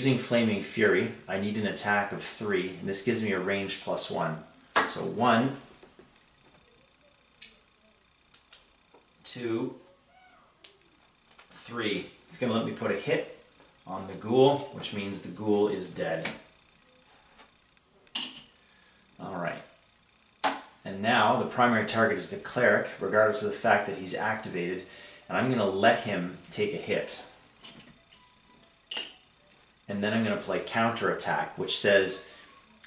Using Flaming Fury, I need an attack of 3, and this gives me a range +1. So 1, 2, 3. It's going to let me put a hit on the ghoul, which means the ghoul is dead. Alright. And now the primary target is the cleric, regardless of the fact that he's activated, and I'm going to let him take a hit. And then I'm going to play counterattack, which says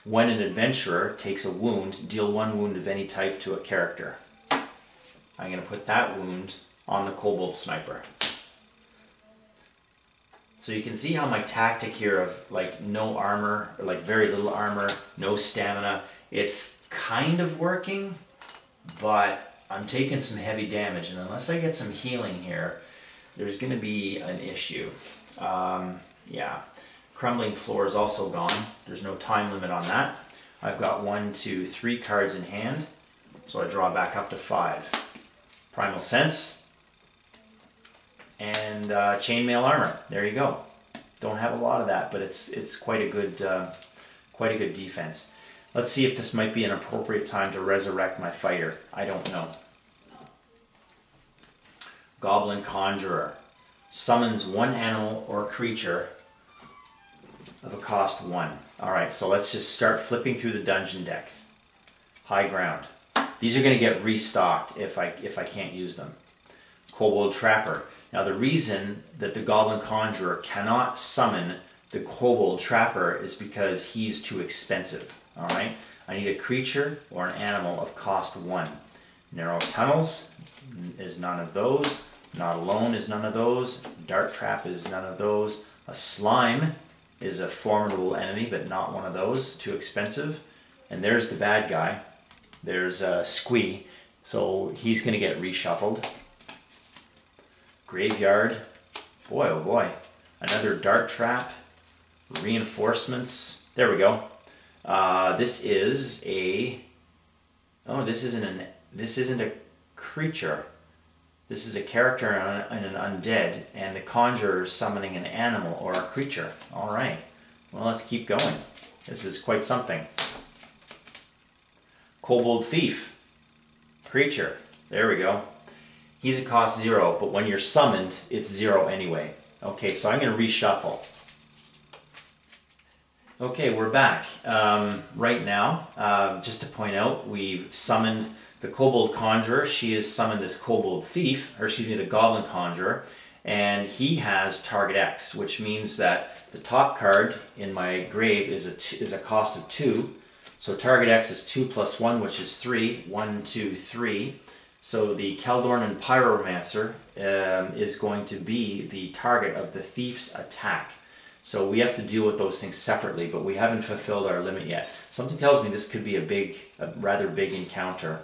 when an adventurer takes a wound, deal 1 wound of any type to a character. I'm going to put that wound on the kobold sniper. So you can see how my tactic here of like no armor, or like very little armor, no stamina, it's kind of working, but I'm taking some heavy damage, and unless I get some healing here, there's going to be an issue. Yeah. Crumbling Floor is also gone. There's no time limit on that. I've got 1, 2, 3 cards in hand, so I draw back up to 5. Primal Sense and Chainmail Armor. There you go. Don't have a lot of that, but it's quite a good defense. Let's see if this might be an appropriate time to resurrect my fighter. I don't know. Goblin Conjurer summons 1 animal or creature of a cost 1. Alright, so let's just start flipping through the dungeon deck. High ground. These are going to get restocked if I can't use them. Kobold Trapper. Now the reason that the Goblin Conjurer cannot summon the Kobold Trapper is because he's too expensive. Alright, I need a creature or an animal of cost 1. Narrow Tunnels is none of those. Not Alone is none of those. Dart Trap is none of those. A Slime is a formidable enemy, but not one of those. Too expensive. And there's the bad guy. There's Squee. So he's going to get reshuffled. Graveyard. Boy, oh boy. Another Dart Trap. Reinforcements. There we go. This is a... Oh, this isn't a creature. This is a character and an undead, and the conjurer is summoning an animal or a creature. Alright, well, let's keep going. This is quite something. Kobold Thief. Creature. There we go. He's a cost 0, but when you're summoned, it's 0 anyway. Okay, so I'm going to reshuffle. Okay, we're back. Right now, just to point out, we've summoned the Kobold Conjurer. She has summoned this Kobold Thief, or excuse me, the Goblin Conjurer, and he has target X, which means that the top card in my grave is a cost of 2. So target X is 2 plus 1, which is 3. 1, 2, 3. So the Keldornan Pyromancer is going to be the target of the Thief's attack. So we have to deal with those things separately, but we haven't fulfilled our limit yet. Something tells me this could be a rather big encounter.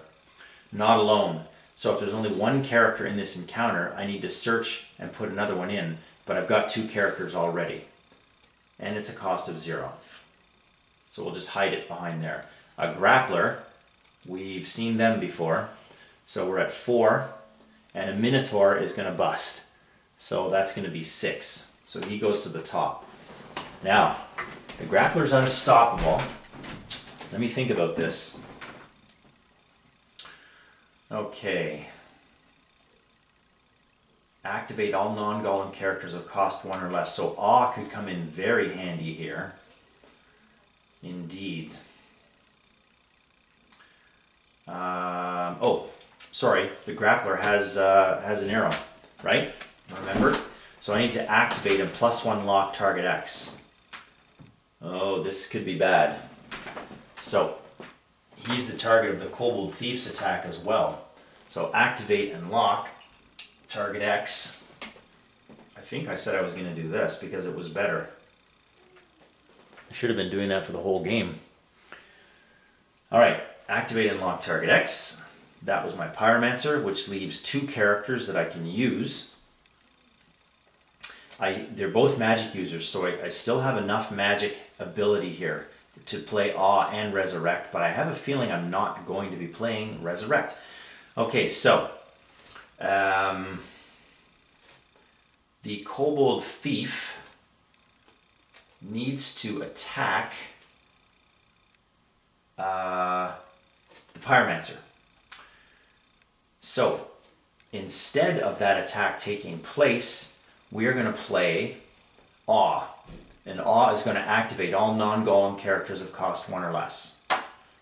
Not Alone. So if there's only 1 character in this encounter, I need to search and put another one in, but I've got 2 characters already. And it's a cost of 0. So we'll just hide it behind there. A Grappler, we've seen them before. So we're at 4, and a Minotaur is going to bust. So that's going to be 6. So he goes to the top. Now, the Grappler's unstoppable. Let me think about this. Okay. Activate all non-golem characters of cost 1 or less. So Awe could come in very handy here. Indeed. Oh, sorry. The Grappler has an arrow, right? Remember? So I need to activate and +1 lock target X. Oh, this could be bad. So he's the target of the Kobold Thief's attack as well. So activate and lock target X. I think I said I was going to do this because it was better. I should have been doing that for the whole game. Alright, activate and lock target X. That was my Pyromancer, which leaves 2 characters that I can use. They're both magic users, so I still have enough magic ability here to play Awe and Resurrect, but I have a feeling I'm not going to be playing Resurrect. Okay, so the Kobold Thief needs to attack the Pyromancer. So instead of that attack taking place, we are going to play Awe. And Awe is going to activate all non-golem characters of cost 1 or less.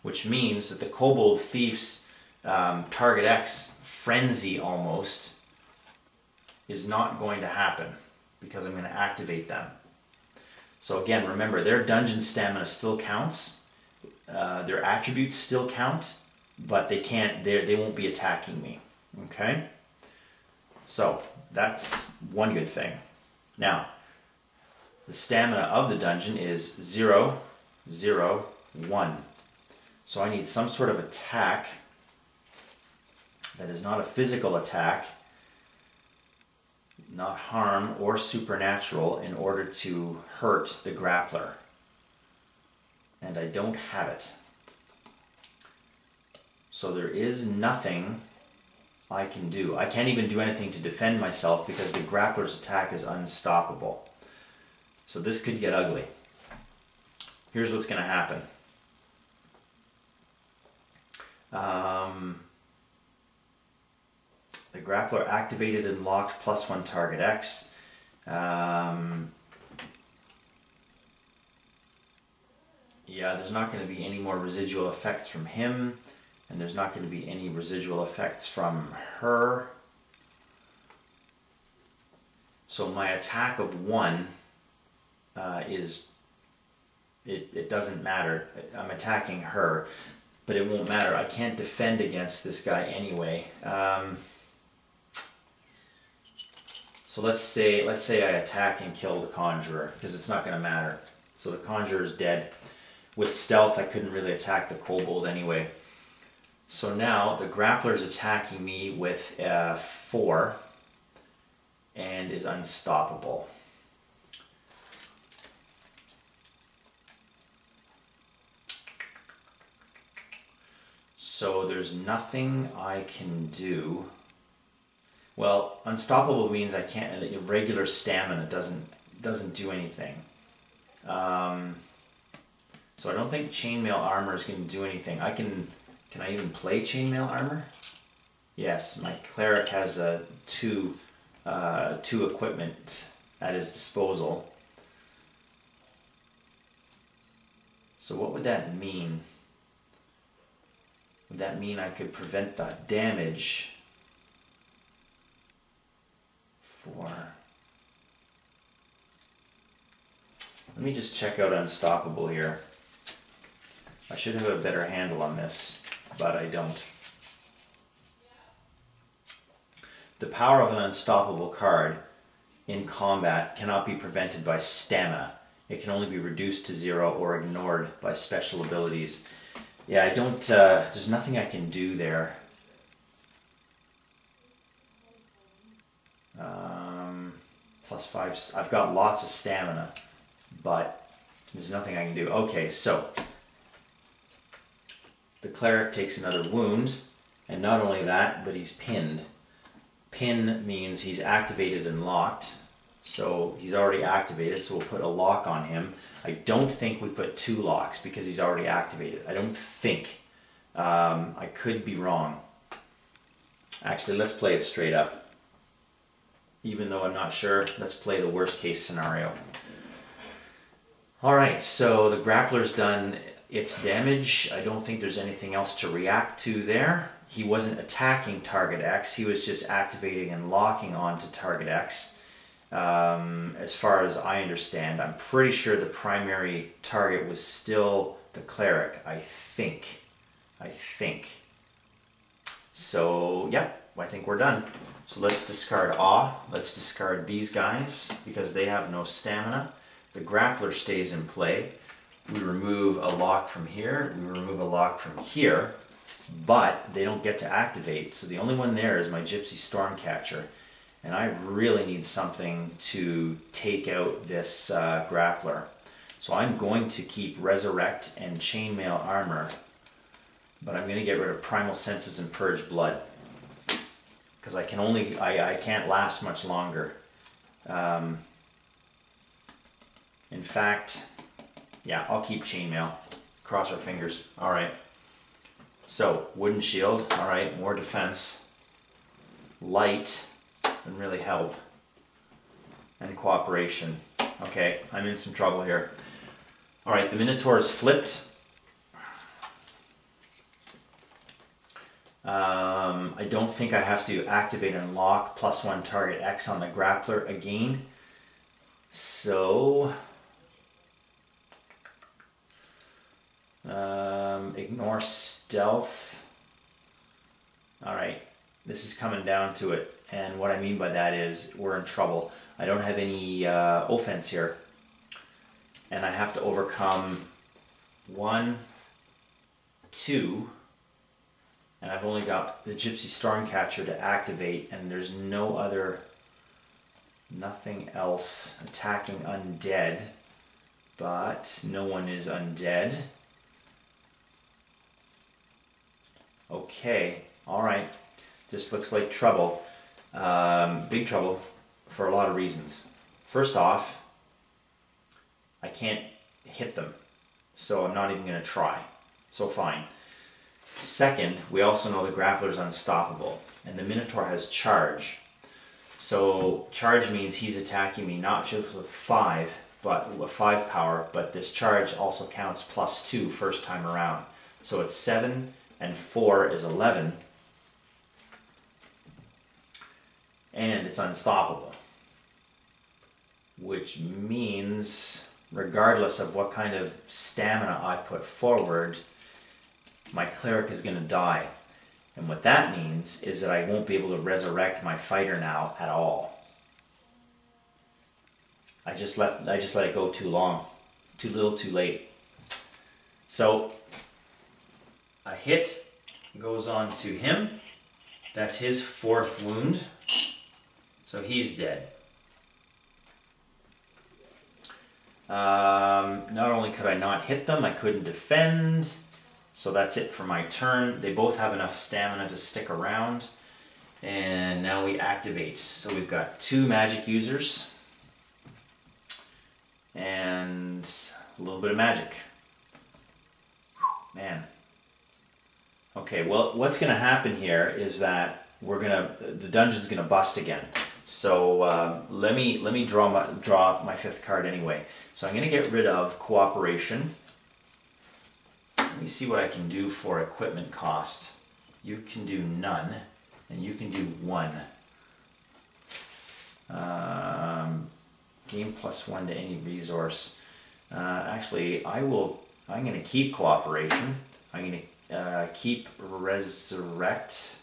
Which means that the Kobold Thief's target X frenzy almost is not going to happen because I'm going to activate them. So again, remember, their dungeon stamina still counts, their attributes still count, but they won't be attacking me. Okay? So that's one good thing. Now, the stamina of the dungeon is 0, 0, 1. So I need some sort of attack that is not a physical attack, not harm or supernatural, in order to hurt the grappler. And I don't have it. So there is nothing I can do. I can't even do anything to defend myself because the grappler's attack is unstoppable. So this could get ugly. Here's what's going to happen. The grappler activated and locked +1 target X. Yeah, there's not going to be any more residual effects from him, and there's not going to be any residual effects from her. So my attack of 1 it doesn't matter. I'm attacking her, but it won't matter. I can't defend against this guy anyway. So let's say I attack and kill the Conjurer, because it's not going to matter. So the Conjurer is dead. With stealth, I couldn't really attack the Kobold anyway. So now the Grappler is attacking me with 4 and is unstoppable. So there's nothing I can do. Well, unstoppable means I can't. Regular stamina doesn't do anything. So I don't think chainmail armor is going to do anything. Can I even play chainmail armor? Yes, my cleric has two equipment at his disposal. So what would that mean? Would that mean I could prevent the damage for... Let me just check out Unstoppable here. I should have a better handle on this, but I don't. The power of an unstoppable card in combat cannot be prevented by stamina. It can only be reduced to 0 or ignored by special abilities. Yeah, I don't, there's nothing I can do there. +5, I've got lots of stamina, but there's nothing I can do. Okay, so the cleric takes another wound, and not only that, but he's pinned. Pin means he's activated and locked, so he's already activated, so we'll put a lock on him. I don't think we put 2 locks because he's already activated. I don't think. I could be wrong. Actually, let's play it straight up. Even though I'm not sure, let's play the worst case scenario. Alright, so the grappler's done its damage. I don't think there's anything else to react to there. He wasn't attacking target X, he was just activating and locking onto target X. As far as I understand, I'm pretty sure the primary target was still the cleric, I think. So, yeah, I think we're done. So let's discard Awe. Let's discard these guys because they have no stamina. The grappler stays in play. We remove a lock from here. We remove a lock from here. But they don't get to activate. So the only one there is my Gypsy Stormcatcher. And I really need something to take out this grappler. So I'm going to keep Resurrect and Chainmail Armor. But I'm going to get rid of Primal Senses and Purge Blood. Because I can't last much longer. In fact, yeah, I'll keep chainmail. Cross our fingers. All right. So, wooden shield. All right, more defense. Light doesn't really help. And cooperation. Okay, I'm in some trouble here. All right, the Minotaur is flipped. I don't think I have to activate and lock +1 target X on the grappler again. So, ignore stealth. Alright, this is coming down to it. And what I mean by that is we're in trouble. I don't have any offense here. And I have to overcome 1, 2, and I've only got the Gypsy Stormcatcher to activate, and there's nothing else attacking undead, but no one is undead. Okay, alright, this looks like trouble. Big trouble for a lot of reasons. First off, I can't hit them, so I'm not even going to try. So fine. Second, we also know the grappler is unstoppable, and the Minotaur has charge. So charge means he's attacking me not just with 5, but with 5 power, but this charge also counts +2 first time around. So it's 7 and 4 is 11, and it's unstoppable. Which means, regardless of what kind of stamina I put forward, my cleric is going to die. And what that means is that I won't be able to resurrect my fighter now at all. I just let it go too long. Too little, too late. So a hit goes on to him. That's his 4th wound. So he's dead. Not only could I not hit them, I couldn't defend. So that's it for my turn. They both have enough stamina to stick around. And now we activate. So we've got 2 magic users. And a little bit of magic. Man. Okay, well, what's going to happen here is that the dungeon's going to bust again. So let me draw my 5th card anyway. So I'm going to get rid of cooperation. Let me see what I can do for equipment cost. You can do none, and you can do 1. Gain +1 to any resource. Actually, I'm going to keep cooperation. I'm going to keep resurrect,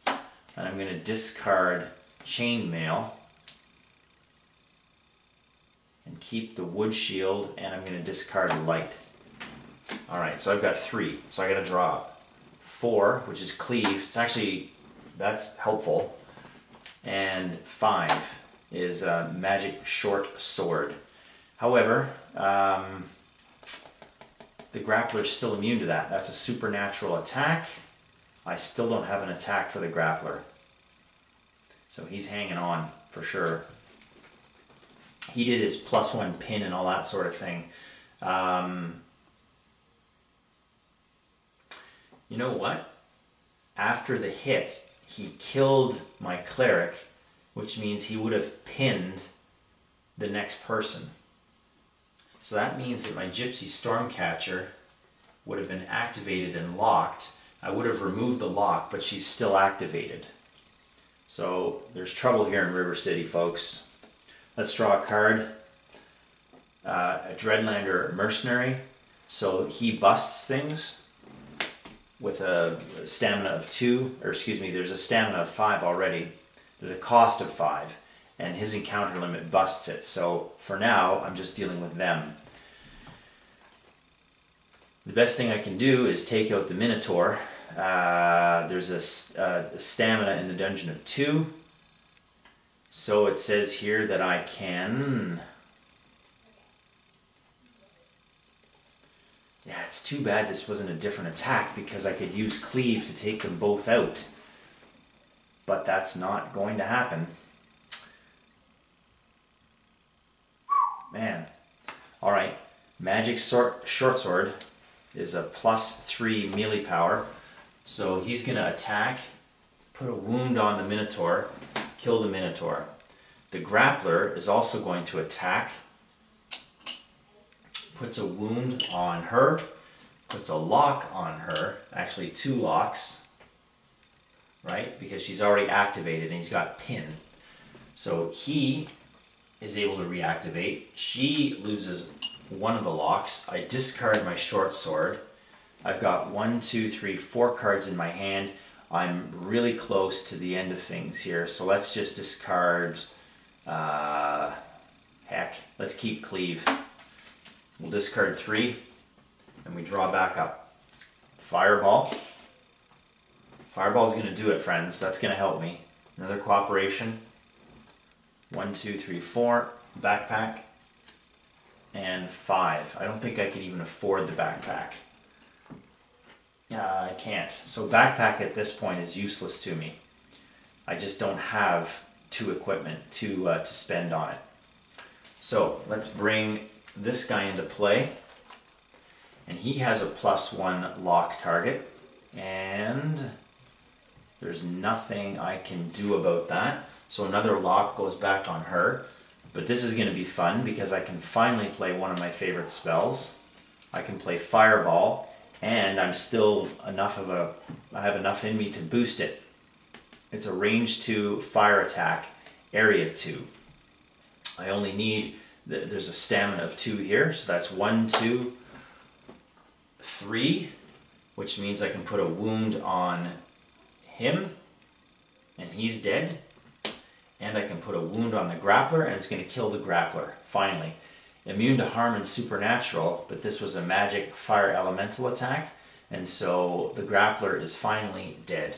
and I'm going to discard chainmail, and keep the wood shield, and I'm going to discard light. Alright, so I've got 3, so I got to draw 4, which is cleave. That's helpful. And 5 is a magic short sword. However, the grappler is still immune to that. That's a supernatural attack. I still don't have an attack for the grappler. So he's hanging on for sure. He did his +1 pin and all that sort of thing. You know what? After the hit, he killed my cleric, which means he would have pinned the next person. So that means that my Gypsy Stormcatcher would have been activated and locked. I would have removed the lock, but she's still activated. So there's trouble here in River City, folks. Let's draw a card. A Dreadlander Mercenary. So he busts things with a stamina of 2, or excuse me, there's a stamina of 5 already. There's a cost of 5, and his encounter limit busts it. So for now, I'm just dealing with them. The best thing I can do is take out the Minotaur. There's a stamina in the dungeon of 2. So it says here that I can... Yeah, it's too bad this wasn't a different attack, because I could use cleave to take them both out. But that's not going to happen. Man. Magic short sword is a +3 melee power. So he's going to attack, put a wound on the Minotaur, kill the Minotaur. The Grappler is also going to attack, puts a wound on her, puts a lock on her, actually 2 locks, right? Because she's already activated and he's got pin. So he is able to reactivate. She loses one of the locks. I discard my short sword. I've got 1, 2, 3, 4 cards in my hand. I'm really close to the end of things here. So let's just discard, heck, let's keep Cleave. We'll discard 3 and we draw back up. Fireball. Fireball is going to do it, friends. That's going to help me. Another cooperation. 1, 2, 3, 4. Backpack. And 5. I don't think I can even afford the backpack. I can't. So backpack at this point is useless to me. I just don't have 2 equipment to spend on it. So let's bring this guy into play. And he has a +1 lock target. And there's nothing I can do about that. So another lock goes back on her. But this is going to be fun because I can finally play one of my favorite spells. I can play Fireball, and I'm still enough of a, I have enough in me to boost it. It's a range 2 fire attack, area 2. I only need, there's a stamina of 2 here, so that's 1, 2, 3, which means I can put a wound on him, and he's dead. And I can put a wound on the Grappler, and it's going to kill the Grappler, finally. Immune to harm and supernatural, but this was a magic fire elemental attack, and so the Grappler is finally dead.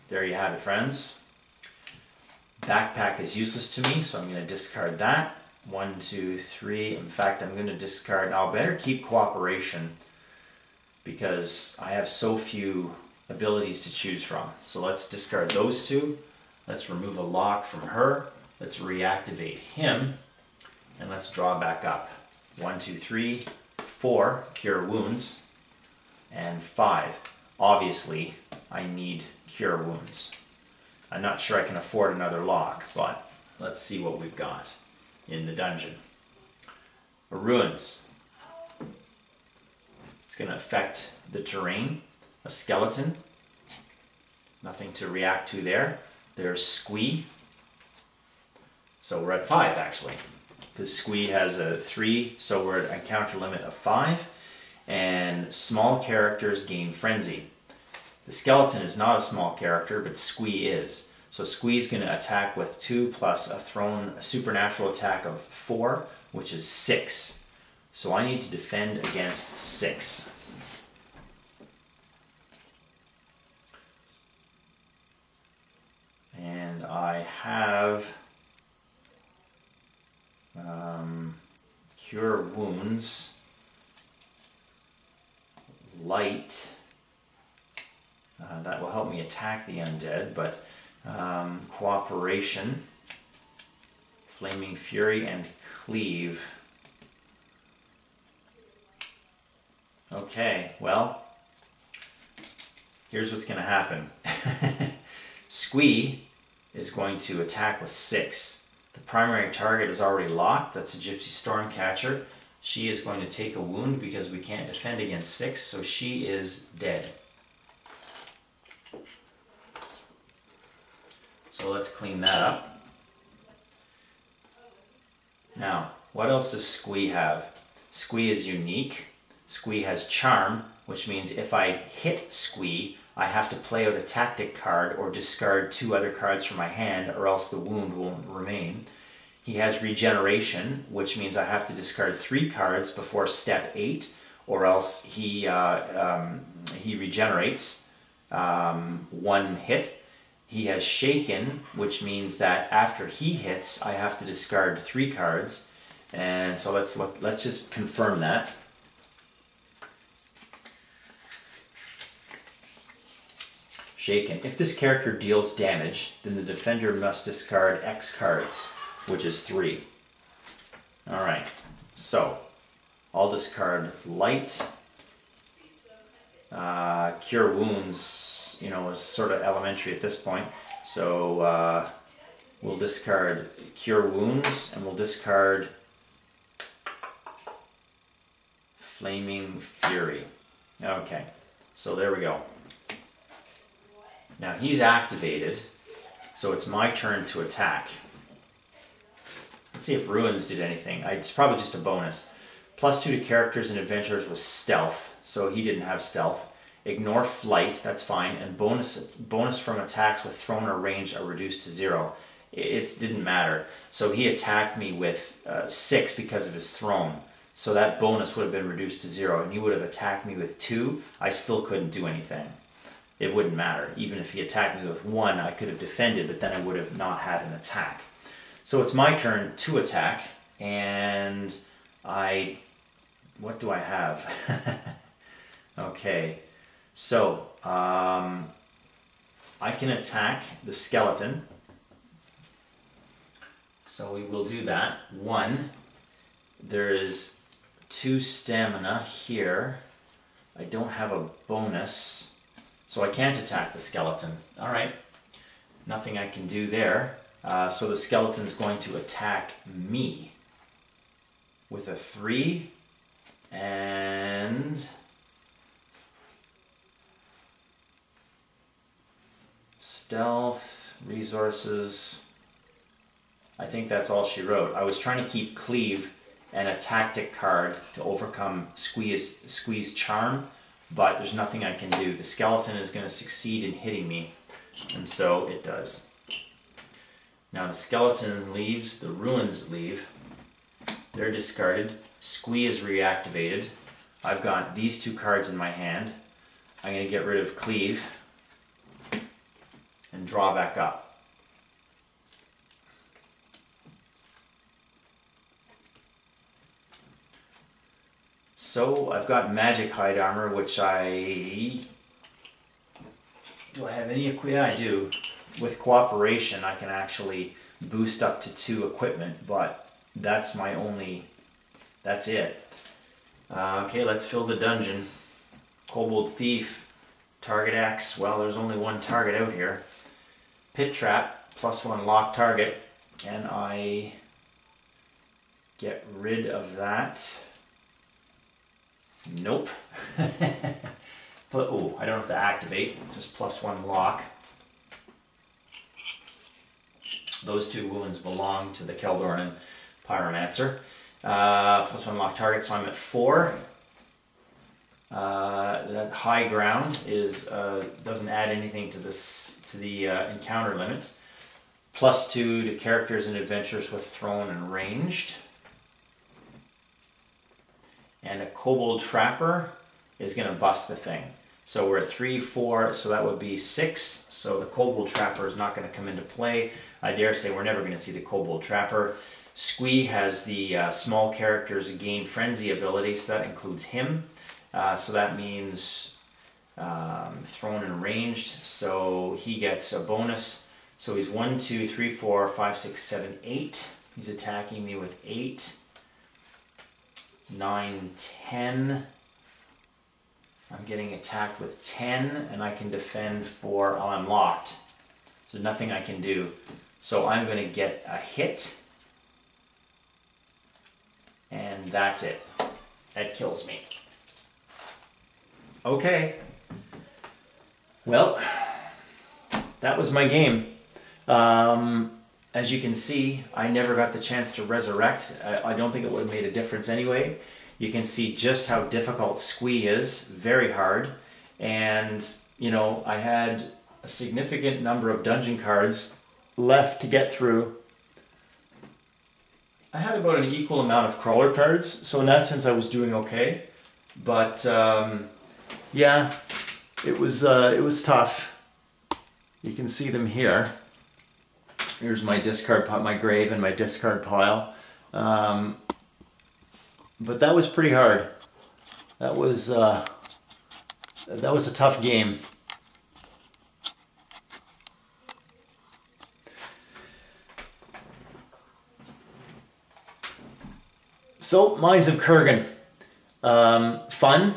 There you have it, friends. Backpack is useless to me, so I'm going to discard that. 1, 2, 3. In fact, I'm going to discard, I'll better keep cooperation because I have so few abilities to choose from. So let's discard those 2. Let's remove a lock from her. Let's reactivate him. And let's draw back up. 1, 2, 3, 4, cure wounds. And 5. Obviously, I need cure wounds. I'm not sure I can afford another lock, but let's see what we've got in the dungeon. Ruins. It's going to affect the terrain. A skeleton. Nothing to react to there. There's Squee. So we're at 5 actually. Because Squee has a 3, so we're at a encounter limit of 5. And small characters gain Frenzy. The skeleton is not a small character, but Squee is. So Squee's going to attack with 2 plus a supernatural attack of 4, which is 6. So I need to defend against 6. And I have Cure Wounds, Light, that will help me attack the undead, but Cooperation, Flaming Fury, and Cleave. Okay, well, here's what's going to happen. Squee is going to attack with 6. The primary target is already locked. That's a Gypsy Stormcatcher. She is going to take a wound because we can't defend against 6, so she is dead. So let's clean that up. Now, what else does Squee have? Squee is unique. Squee has Charm, which means if I hit Squee, I have to play out a tactic card or discard 2 other cards from my hand, or else the wound will remain. He has Regeneration, which means I have to discard 3 cards before step 8, or else he regenerates 1 hit. He has Shaken, which means that after he hits, I have to discard 3 cards. And so let's just confirm that. Shaken. If this character deals damage, then the defender must discard X cards, which is 3. Alright, so I'll discard light. Cure wounds, you know, is sort of elementary at this point. So we'll discard cure wounds, and we'll discard flaming fury. Okay, so there we go. Now he's activated, so it's my turn to attack. Let's see if ruins did anything. It's probably just a bonus. +2 to characters and adventurers was stealth, so he didn't have stealth. Ignore flight, that's fine, and bonus from attacks with thrown or range are reduced to 0. It didn't matter. So he attacked me with 6 because of his thrown. So that bonus would have been reduced to 0, and he would have attacked me with 2. I still couldn't do anything. It wouldn't matter. Even if he attacked me with 1, I could have defended, but then I would have not had an attack. So it's my turn to attack, and what do I have? Okay, so I can attack the skeleton. So we will do that. 1, there is 2 stamina here. I don't have a bonus, so I can't attack the skeleton. All right, nothing I can do there. So the skeleton's going to attack me with a 3 and stealth, resources. I think that's all she wrote. I was trying to keep cleave and a tactic card to overcome squeeze charm, but there's nothing I can do. The skeleton is going to succeed in hitting me, and so it does. Now the skeleton leaves, the ruins leave. They're discarded. Squee is reactivated. I've got these 2 cards in my hand. I'm going to get rid of cleave and draw back up. So I've got magic hide armor, which do I have any equipment? Yeah, I do. With cooperation, I can actually boost up to 2 equipment, but that's it. Okay, let's fill the dungeon. Kobold Thief, target X. Well, there's only one target out here. Pit Trap, +1 lock target. Can I get rid of that? Nope. Oh, I don't have to activate, just +1 lock. Those 2 wounds belong to the Keldorn Pyromancer. +1 lock target, so I'm at 4. That high ground is doesn't add anything to the encounter limit. +2 to characters and adventures with thrown and ranged. And a Kobold Trapper is going to bust the thing. So we're at 3, 4, so that would be 6. So the Kobold Trapper is not going to come into play. I dare say we're never going to see the Kobold Trapper. Squee has the small characters gain frenzy ability, so that includes him. So that means thrown and ranged, so he gets a bonus. So he's 1, 2, 3, 4, 5, 6, 7, 8. He's attacking me with 8. 9, 10. I'm getting attacked with 10, and I can defend for, I'm locked. There's nothing I can do. So I'm going to get a hit. And that's it. That kills me. Okay. Well, that was my game. As you can see, I never got the chance to resurrect. I don't think it would have made a difference anyway. You can see just how difficult Squee is. Very hard. And, you know, I had a significant number of dungeon cards left to get through. I had about an equal amount of crawler cards, so in that sense I was doing okay. But yeah, it was tough. You can see them here. Here's my discard pile, my grave and my discard pile. But that was pretty hard. That was a tough game. So, Mines of Khurgan. Fun,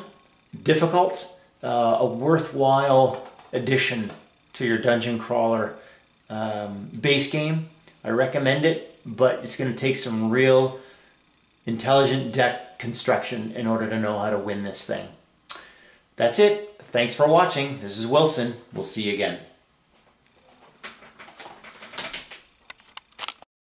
difficult, a worthwhile addition to your dungeon crawler base game. I recommend it, but it's going to take some real intelligent deck construction in order to know how to win this thing. That's it. Thanks for watching. This is Wilson. We'll see you again.